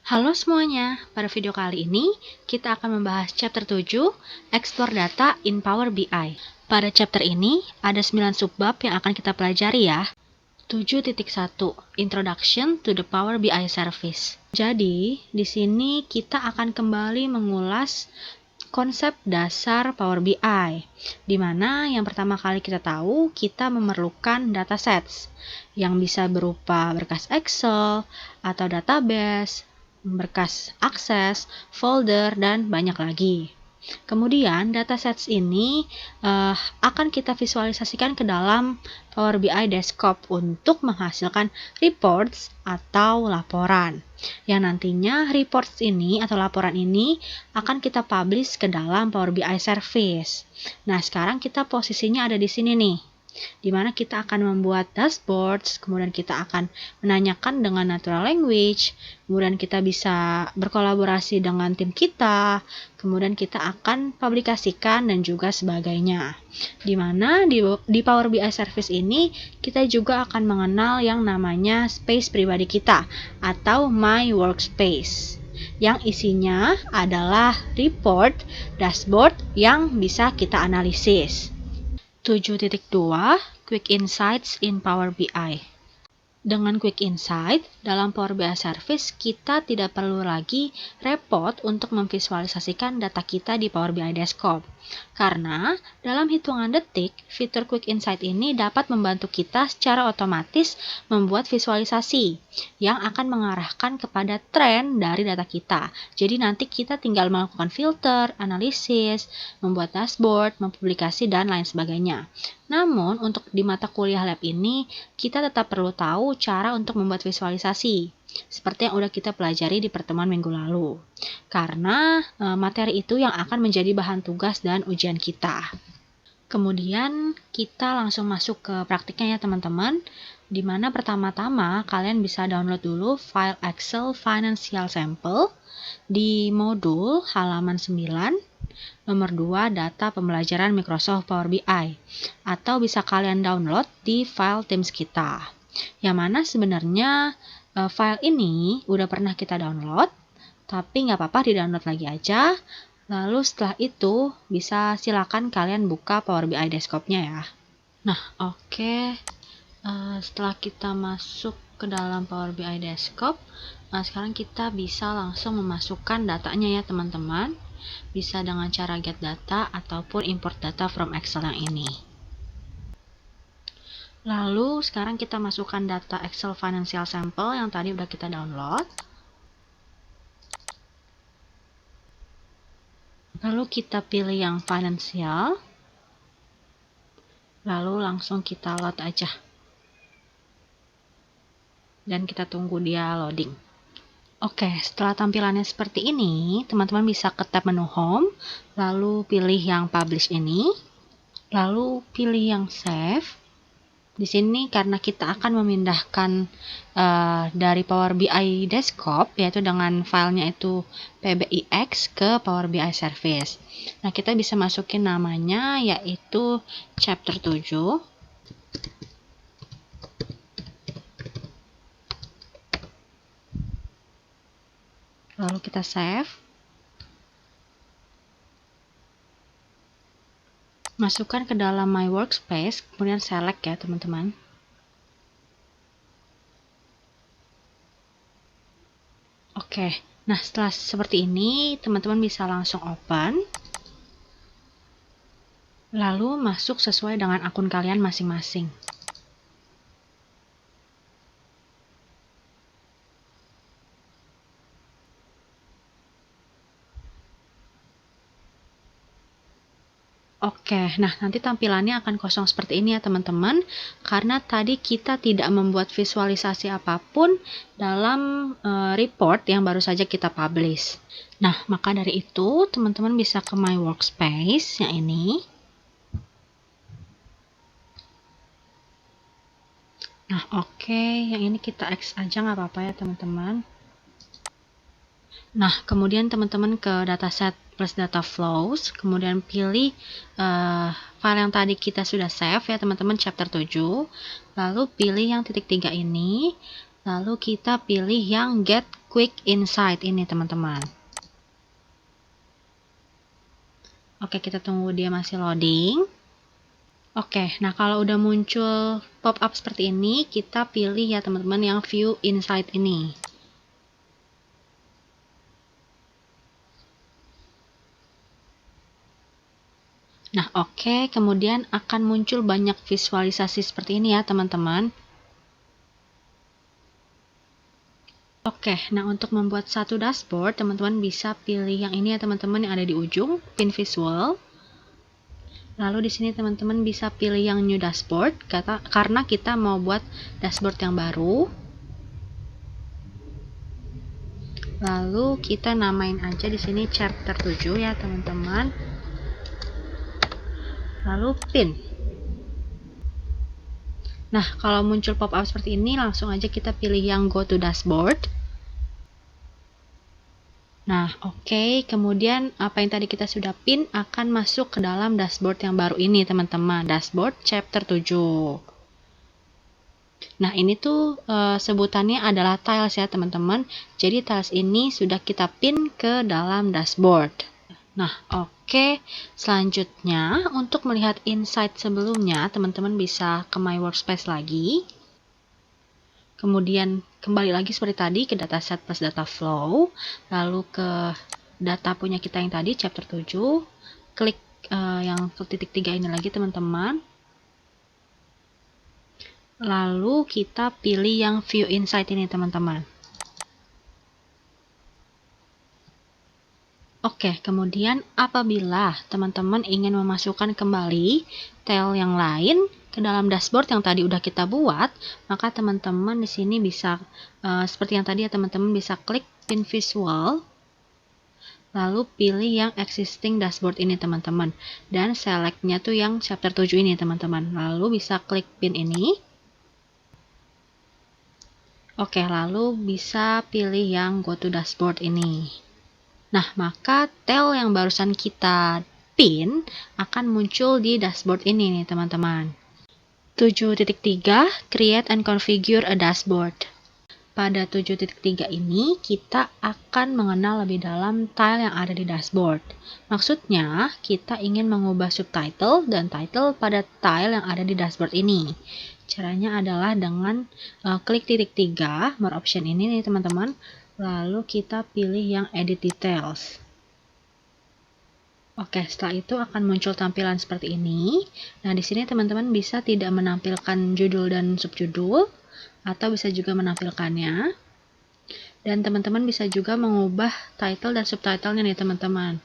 Halo semuanya, pada video kali ini kita akan membahas chapter 7, Explore Data in Power BI. Pada chapter ini ada 9 subbab yang akan kita pelajari ya. 7.1 Introduction to the Power BI Service. Jadi, di sini kita akan kembali mengulas konsep dasar Power BI, di mana yang pertama kali kita tahu kita memerlukan datasets yang bisa berupa berkas Excel atau database, berkas akses, folder, dan banyak lagi. Kemudian datasets ini akan kita visualisasikan ke dalam Power BI Desktop untuk menghasilkan reports atau laporan. Yang nantinya reports ini atau laporan ini akan kita publish ke dalam Power BI Service. Nah, sekarang kita posisinya ada di sini nih, di mana kita akan membuat dashboards, kemudian kita akan menanyakan dengan natural language, kemudian kita bisa berkolaborasi dengan tim kita, kemudian kita akan publikasikan dan juga sebagainya. Di mana di Power BI Service ini kita juga akan mengenal yang namanya space pribadi kita atau My Workspace, yang isinya adalah report, dashboard yang bisa kita analisis. 7.2 Quick Insights in Power BI. Dengan Quick Insight, dalam Power BI Service kita tidak perlu lagi repot untuk memvisualisasikan data kita di Power BI Desktop. Karena dalam hitungan detik, fitur Quick Insight ini dapat membantu kita secara otomatis membuat visualisasi yang akan mengarahkan kepada tren dari data kita. Jadi nanti kita tinggal melakukan filter, analisis, membuat dashboard, mempublikasi, dan lain sebagainya. Namun, untuk di mata kuliah lab ini, kita tetap perlu tahu cara untuk membuat visualisasi, seperti yang udah kita pelajari di pertemuan minggu lalu. Karena materi itu yang akan menjadi bahan tugas dan ujian kita. Kemudian, kita langsung masuk ke praktiknya ya teman-teman, di mana pertama-tama kalian bisa download dulu file Excel Financial Sample di modul halaman 9, nomor 2 data pembelajaran Microsoft Power BI, atau bisa kalian download di file Teams kita. Yang mana sebenarnya file ini udah pernah kita download, tapi nggak apa-apa di-download lagi aja. Lalu setelah itu bisa silakan kalian buka Power BI Desktop-nya ya. Nah, oke. Setelah kita masuk ke dalam Power BI Desktop, sekarang kita bisa langsung memasukkan datanya ya teman-teman. Bisa dengan cara get data ataupun import data from Excel yang ini. Lalu sekarang kita masukkan data Excel Financial Sample yang tadi udah kita download. Lalu kita pilih yang Financial. Lalu langsung kita load aja. Dan kita tunggu dia loading. Oke, setelah tampilannya seperti ini, teman-teman bisa ke tab menu Home, lalu pilih yang Publish ini, lalu pilih yang Save. Di sini karena kita akan memindahkan dari Power BI Desktop, yaitu dengan filenya itu PBIX ke Power BI Service. Nah, kita bisa masukin namanya yaitu Chapter 7. Lalu kita save. Masukkan ke dalam My Workspace, kemudian select ya teman-teman. Oke, nah setelah seperti ini, teman-teman bisa langsung open. Lalu masuk sesuai dengan akun kalian masing-masing. Oke, nah nanti tampilannya akan kosong seperti ini ya teman-teman, karena tadi kita tidak membuat visualisasi apapun dalam report yang baru saja kita publish. Nah, maka dari itu teman-teman bisa ke My Workspace yang ini. Nah, oke, yang ini kita X aja nggak apa-apa ya teman-teman. Nah, kemudian teman-teman ke dataset plus data flows, kemudian pilih file yang tadi kita sudah save ya teman-teman, chapter 7, lalu pilih yang titik 3 ini, lalu kita pilih yang get Quick Insight ini teman-teman. Oke, kita tunggu dia masih loading. Oke, nah kalau udah muncul pop-up seperti ini, kita pilih ya teman-teman yang View Insight ini. Nah, oke, kemudian akan muncul banyak visualisasi seperti ini ya teman-teman. Oke, nah untuk membuat satu dashboard, teman-teman bisa pilih yang ini ya teman-teman yang ada di ujung, Pin Visual. Lalu di sini teman-teman bisa pilih yang New Dashboard, karena kita mau buat dashboard yang baru. Lalu kita namain aja di sini chapter 7 ya teman-teman. Lalu pin. Nah, kalau muncul pop-up seperti ini, langsung aja kita pilih yang Go to Dashboard. Nah, oke. Kemudian apa yang tadi kita sudah pin akan masuk ke dalam dashboard yang baru ini, teman-teman. Dashboard chapter 7. Nah, ini tuh sebutannya adalah tiles ya, teman-teman. Jadi, tiles ini sudah kita pin ke dalam dashboard. Nah, oke. Selanjutnya, untuk melihat insight sebelumnya, teman-teman bisa ke My Workspace lagi. Kemudian kembali lagi seperti tadi ke dataset plus data flow, lalu ke data punya kita yang tadi chapter 7, klik yang titik 3 ini lagi teman-teman. Lalu kita pilih yang View Insight ini teman-teman. Oke, kemudian apabila teman-teman ingin memasukkan kembali tel yang lain ke dalam dashboard yang tadi udah kita buat, maka teman-teman di sini bisa seperti yang tadi ya teman-teman bisa klik Pin Visual, lalu pilih yang Existing Dashboard ini teman-teman, dan select-nya tuh yang chapter 7 ini teman-teman. Lalu bisa klik pin ini. Oke, lalu bisa pilih yang Go to Dashboard ini. Nah, maka tel yang barusan kita pin akan muncul di dashboard ini nih teman-teman. 7.3 Create and Configure a Dashboard. Pada 7.3 ini kita akan mengenal lebih dalam tile yang ada di dashboard. Maksudnya, kita ingin mengubah subtitle dan title pada tile yang ada di dashboard ini. Caranya adalah dengan klik titik 3, more option ini nih teman-teman. Lalu kita pilih yang Edit Details. Oke, setelah itu akan muncul tampilan seperti ini. Nah, di sini teman-teman bisa tidak menampilkan judul dan subjudul, atau bisa juga menampilkannya. Dan teman-teman bisa juga mengubah title dan subtitlenya nih teman-teman.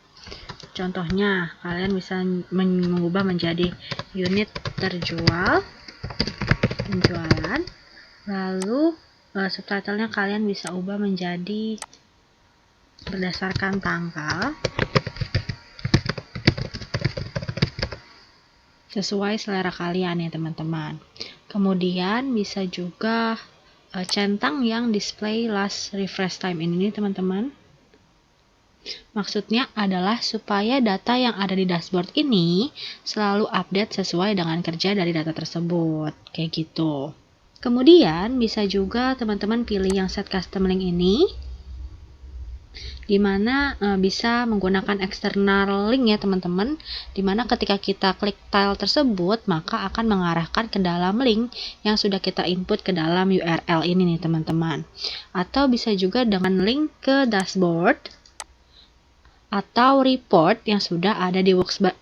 Contohnya, kalian bisa mengubah menjadi unit terjual, penjualan, lalu subtitlenya kalian bisa ubah menjadi berdasarkan tanggal, sesuai selera kalian ya teman-teman. Kemudian bisa juga centang yang display last refresh time ini teman-teman. Maksudnya adalah supaya data yang ada di dashboard ini selalu update sesuai dengan kerja dari data tersebut, kayak gitu. Kemudian bisa juga teman-teman pilih yang set custom link ini, dimana bisa menggunakan external link ya teman-teman, dimana ketika kita klik tile tersebut maka akan mengarahkan ke dalam link yang sudah kita input ke dalam URL ini nih teman-teman. Atau bisa juga dengan link ke dashboard atau report yang sudah ada di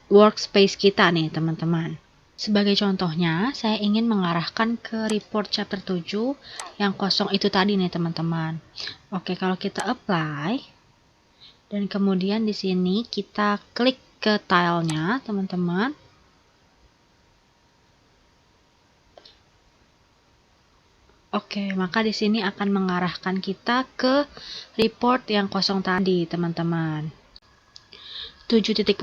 workspace kita nih teman-teman. Sebagai contohnya, saya ingin mengarahkan ke report chapter 7 yang kosong itu tadi nih teman-teman. Oke, kalau kita apply, dan kemudian di sini kita klik ke tilenya teman-teman. Oke, maka di sini akan mengarahkan kita ke report yang kosong tadi teman-teman. 7.4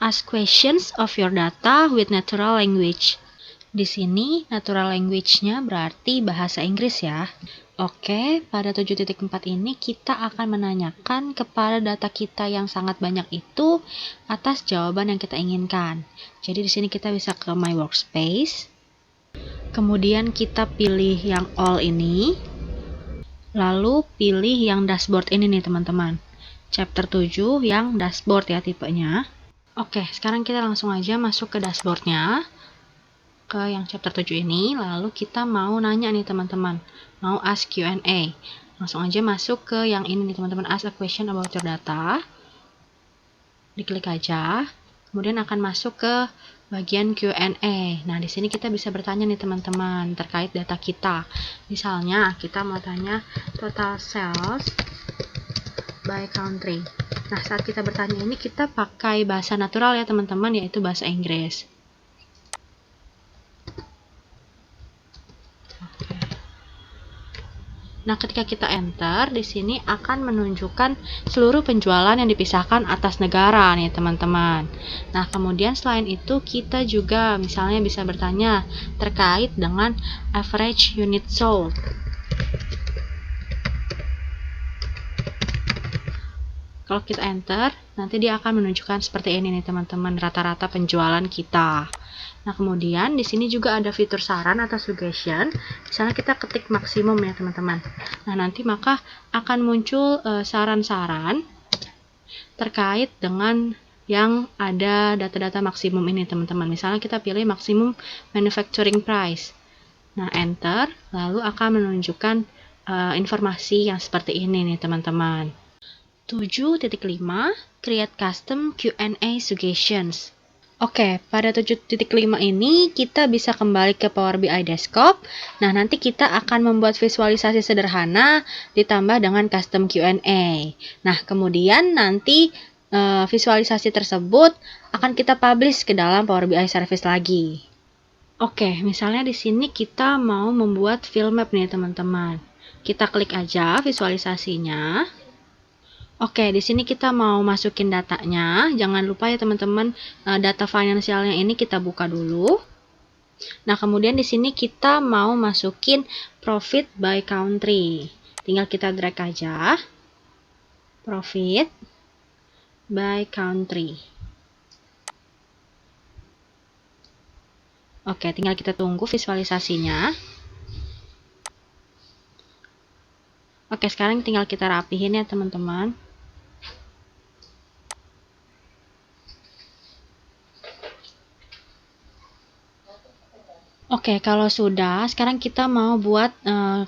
Ask questions of your data with natural language. Di sini natural language-nya berarti bahasa Inggris ya. Oke, pada 7.4 ini kita akan menanyakan kepada data kita yang sangat banyak itu atas jawaban yang kita inginkan. Jadi di sini kita bisa ke My Workspace. Kemudian kita pilih yang all ini. Lalu pilih yang dashboard ini nih teman-teman. Chapter 7 yang dashboard ya tipenya. Oke, sekarang kita langsung aja masuk ke dashboardnya. Ke yang chapter 7 ini. Lalu kita mau nanya nih teman-teman. Mau ask Q&A. Langsung aja masuk ke yang ini nih teman-teman. Ask a question about your data. Diklik aja. Kemudian akan masuk ke bagian Q&A. Nah, di sini kita bisa bertanya nih teman-teman terkait data kita. Misalnya, kita mau tanya total sales by country. Nah, saat kita bertanya ini kita pakai bahasa natural ya teman-teman, yaitu bahasa Inggris. Nah, ketika kita enter, di sini akan menunjukkan seluruh penjualan yang dipisahkan atas negara nih teman-teman. Nah, kemudian selain itu kita juga misalnya bisa bertanya terkait dengan average unit sold. Kalau kita enter, nanti dia akan menunjukkan seperti ini nih teman-teman, rata-rata penjualan kita. Nah, kemudian di sini juga ada fitur saran atau suggestion. Misalnya kita ketik maksimum ya teman-teman. Nah, nanti maka akan muncul saran-saran terkait dengan yang ada data-data maksimum ini teman-teman. Misalnya kita pilih maksimum manufacturing price. Nah, enter, lalu akan menunjukkan informasi yang seperti ini nih teman-teman. 7.5 Create Custom Q&A Suggestions. Oke, pada 7.5 ini kita bisa kembali ke Power BI Desktop. Nah, nanti kita akan membuat visualisasi sederhana ditambah dengan custom Q&A. Nah, kemudian nanti visualisasi tersebut akan kita publish ke dalam Power BI Service lagi. Oke, misalnya di sini kita mau membuat field map nih teman-teman. Kita klik aja visualisasinya. Oke, di sini kita mau masukin datanya. Jangan lupa ya teman-teman, data finansialnya ini kita buka dulu. Nah, kemudian di sini kita mau masukin profit by country. Tinggal kita drag aja. Profit by country. Oke, tinggal kita tunggu visualisasinya. Oke, sekarang tinggal kita rapihin ya teman-teman. Oke, kalau sudah, sekarang kita mau buat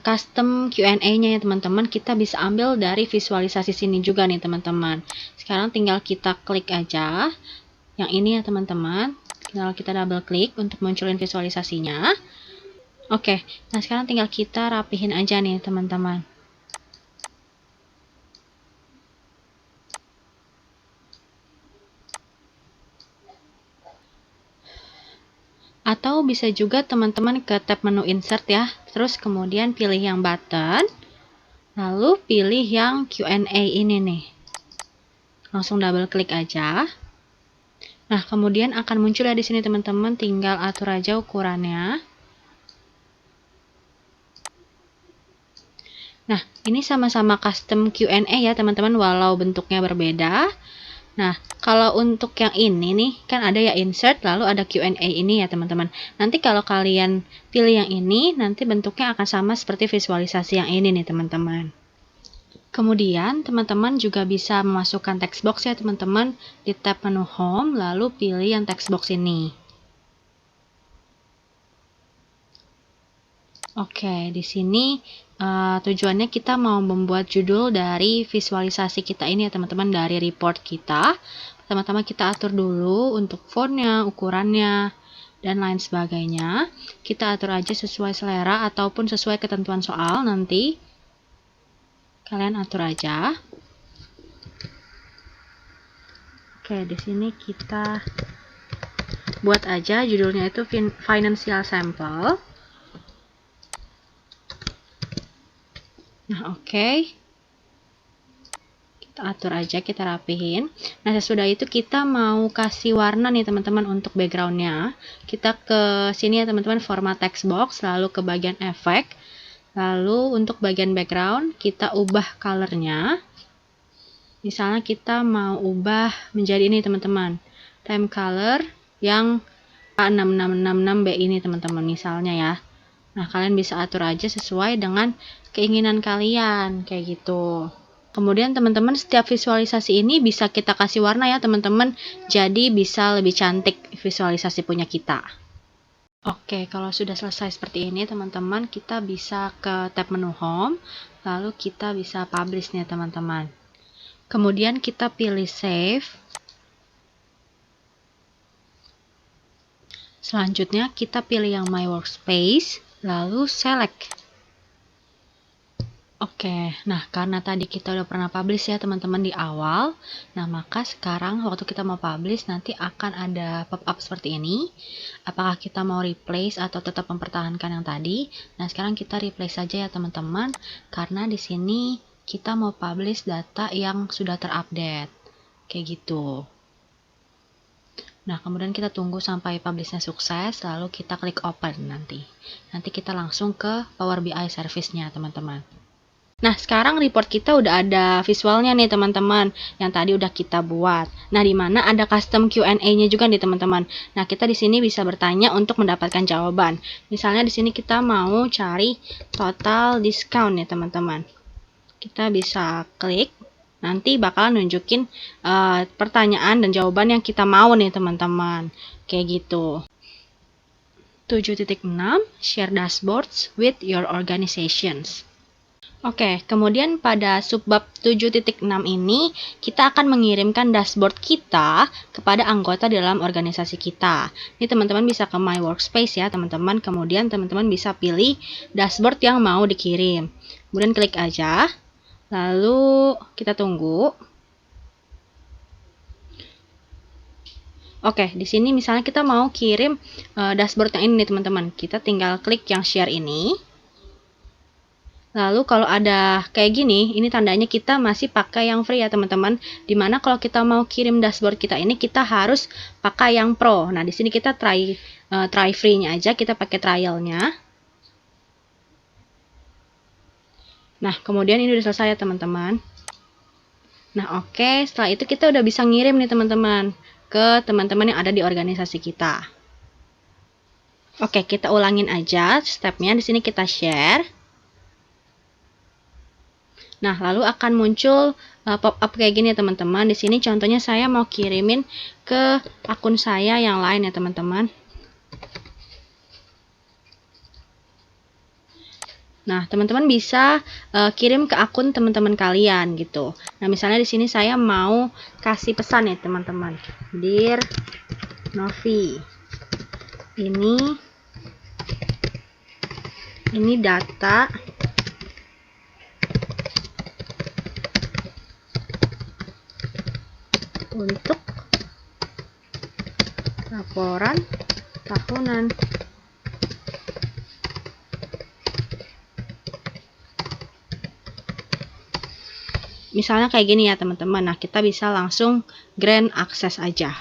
custom Q&A-nya ya teman-teman. Kita bisa ambil dari visualisasi sini juga nih teman-teman. Sekarang tinggal kita klik aja. Yang ini ya teman-teman. Tinggal kita double klik untuk munculin visualisasinya. Oke, nah sekarang tinggal kita rapihin aja nih teman-teman. Atau bisa juga teman-teman ke tab menu insert ya. Terus kemudian pilih yang button. Lalu pilih yang Q&A ini nih. Langsung double klik aja. Nah, kemudian akan muncul ya di sini teman-teman, tinggal atur aja ukurannya. Nah, ini sama-sama custom Q&A ya teman-teman, walau bentuknya berbeda. Nah, kalau untuk yang ini nih, kan ada ya insert, lalu ada Q&A ini ya teman-teman. Nanti kalau kalian pilih yang ini, nanti bentuknya akan sama seperti visualisasi yang ini nih teman-teman. Kemudian, teman-teman juga bisa memasukkan text box ya teman-teman di tab menu Home, lalu pilih yang text box ini. Oke, di sini tujuannya kita mau membuat judul dari visualisasi kita ini ya teman-teman, dari report kita. Pertama-tama kita atur dulu untuk fontnya, ukurannya, dan lain sebagainya. Kita atur aja sesuai selera ataupun sesuai ketentuan soal nanti. Kalian atur aja. Oke, di sini kita buat aja judulnya itu Financial Sample. Nah, oke. Kita atur aja, kita rapihin. Nah, sesudah itu kita mau kasih warna nih teman-teman untuk backgroundnya. Kita ke sini ya teman-teman, format text box, lalu ke bagian efek. Lalu untuk bagian background, kita ubah colornya. Misalnya kita mau ubah menjadi ini teman-teman, time color yang A6666B ini teman-teman misalnya ya. Nah, kalian bisa atur aja sesuai dengan keinginan kalian, kayak gitu. Kemudian teman-teman, setiap visualisasi ini bisa kita kasih warna ya teman-teman, jadi bisa lebih cantik visualisasi punya kita. Oke, kalau sudah selesai seperti ini teman-teman, kita bisa ke tab menu home, lalu kita bisa publish nih teman-teman. Kemudian kita pilih save. Selanjutnya kita pilih yang My Workspace, lalu select. Oke, nah karena tadi kita udah pernah publish ya teman-teman di awal, nah maka sekarang waktu kita mau publish nanti akan ada pop-up seperti ini. Apakah kita mau replace atau tetap mempertahankan yang tadi? Nah sekarang kita replace saja ya teman-teman, karena di sini kita mau publish data yang sudah terupdate, kayak gitu. Nah, kemudian kita tunggu sampai publishnya sukses, lalu kita klik open nanti. Nanti kita langsung ke Power BI service-nya, teman-teman. Nah, sekarang report kita udah ada visualnya nih, teman-teman, yang tadi udah kita buat. Nah, di mana ada custom Q&A-nya juga nih, teman-teman. Nah, kita di sini bisa bertanya untuk mendapatkan jawaban. Misalnya di sini kita mau cari total discount nih, teman-teman. Kita bisa klik. Nanti bakalan nunjukin pertanyaan dan jawaban yang kita mau nih teman-teman. Kayak gitu. 7.6 Share dashboards with your organizations. Oke, kemudian pada subbab 7.6 ini kita akan mengirimkan dashboard kita kepada anggota di dalam organisasi kita. Ini teman-teman bisa ke My Workspace ya teman-teman. Kemudian teman-teman bisa pilih dashboard yang mau dikirim. Kemudian klik aja. Lalu kita tunggu. Oke, di sini misalnya kita mau kirim dashboard yang ini nih teman-teman. Kita tinggal klik yang share ini. Lalu kalau ada kayak gini, ini tandanya kita masih pakai yang free ya teman-teman. Dimana kalau kita mau kirim dashboard kita ini, kita harus pakai yang pro. Nah, di sini kita try free-nya aja, kita pakai trial-nya. Nah, kemudian ini udah selesai ya teman-teman. Nah, oke, setelah itu kita udah bisa ngirim nih teman-teman ke teman-teman yang ada di organisasi kita. Oke, kita ulangin aja stepnya. Di sini kita share. Nah, lalu akan muncul pop-up kayak gini ya teman-teman. Di sini contohnya saya mau kirimin ke akun saya yang lain ya teman-teman. Nah, teman-teman bisa kirim ke akun teman-teman kalian gitu. Nah, misalnya di sini saya mau kasih pesan ya teman-teman. Dear Novi, ini data untuk laporan tahunan. Misalnya kayak gini ya teman-teman. Nah, kita bisa langsung grant access aja.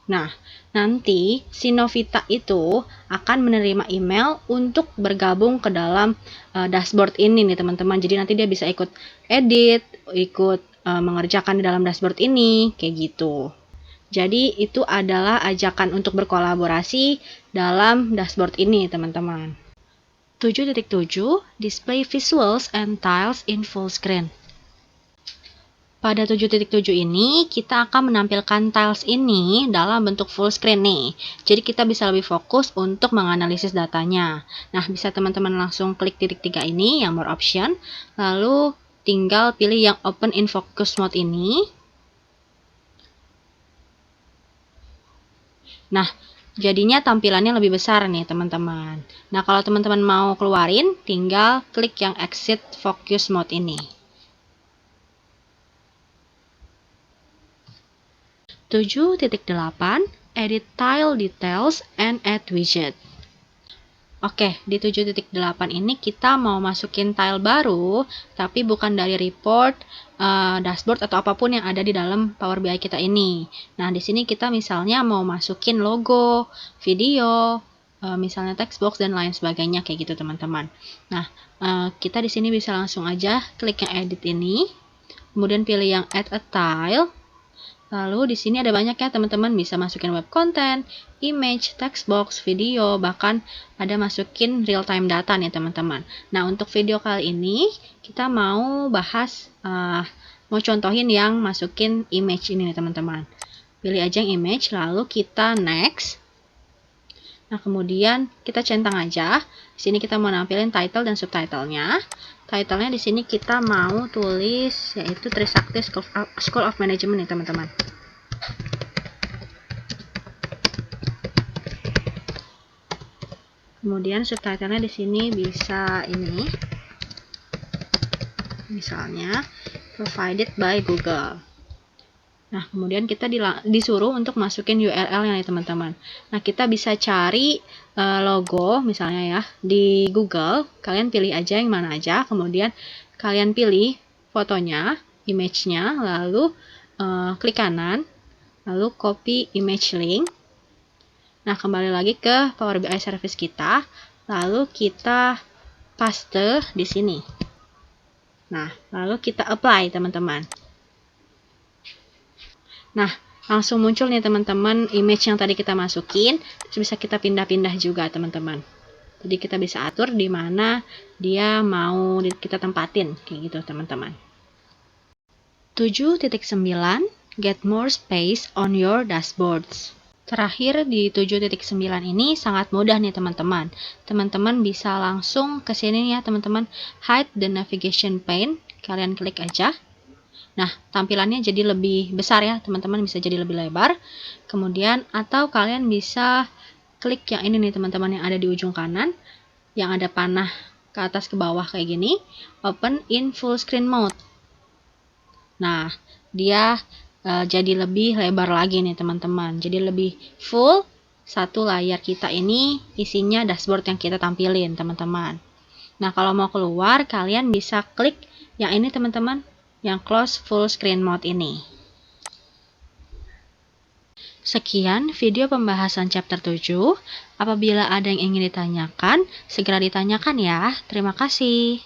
Nah, nanti si Novita itu akan menerima email untuk bergabung ke dalam dashboard ini nih teman-teman. Jadi nanti dia bisa ikut edit, ikut mengerjakan di dalam dashboard ini, kayak gitu. Jadi itu adalah ajakan untuk berkolaborasi dalam dashboard ini teman-teman. 7.7 Display visuals and tiles in full screen. Pada 7.7 ini, kita akan menampilkan tiles ini dalam bentuk full screen nih. Jadi kita bisa lebih fokus untuk menganalisis datanya. Nah, bisa teman-teman langsung klik titik 3 ini, yang more option. Lalu tinggal pilih yang open in focus mode ini. Nah, jadinya tampilannya lebih besar nih teman-teman. Nah, kalau teman-teman mau keluarin, tinggal klik yang exit focus mode ini. 7.8 Edit Tile Details and Add Widget. Oke, di 7.8 ini kita mau masukin tile baru, tapi bukan dari report, dashboard, atau apapun yang ada di dalam Power BI kita ini. Nah, di sini kita misalnya mau masukin logo, video, misalnya text box, dan lain sebagainya, kayak gitu teman-teman. Nah, kita di sini bisa langsung aja klik yang edit ini, kemudian pilih yang add a tile, Lalu di sini ada banyak ya teman-teman, bisa masukin web content, image, text box, video, bahkan ada masukin real time data nih teman-teman. Nah untuk video kali ini kita mau bahas, mau contohin yang masukin image ini nih teman-teman. Pilih aja yang image, lalu kita next. Nah kemudian kita centang aja. Di sini kita mau nampilin title dan subtitlenya. Titlenya di sini kita mau tulis yaitu Trisakti School of Management nih teman-teman. Kemudian subtitlenya di sini bisa ini, misalnya provided by Google. Nah kemudian kita disuruh untuk masukin URL-nya nih teman-teman. Nah kita bisa cari logo misalnya ya di Google. Kalian pilih aja yang mana aja. Kemudian kalian pilih fotonya, image-nya, lalu klik kanan, lalu copy image link. Nah kembali lagi ke Power BI service kita, lalu kita paste di sini. Nah lalu kita apply teman-teman. Nah, langsung muncul nih teman-teman image yang tadi kita masukin, terus bisa kita pindah-pindah juga teman-teman. Jadi kita bisa atur di mana dia mau kita tempatin, kayak gitu teman-teman. 7.9 Get more space on your dashboards. Terakhir di 7.9 ini sangat mudah nih teman-teman. Teman-teman bisa langsung ke sini ya teman-teman, hide the navigation pane, kalian klik aja. Nah, tampilannya jadi lebih besar ya, teman-teman bisa jadi lebih lebar. Kemudian, atau kalian bisa klik yang ini nih teman-teman yang ada di ujung kanan, yang ada panah ke atas ke bawah kayak gini, open in full screen mode. Nah, dia jadi lebih lebar lagi nih teman-teman, jadi lebih full, satu layar kita ini isinya dashboard yang kita tampilin teman-teman. Nah, kalau mau keluar, kalian bisa klik yang ini teman-teman, yang close full screen mode ini. Sekian video pembahasan chapter 7. Apabila ada yang ingin ditanyakan, segera ditanyakan ya. Terima kasih.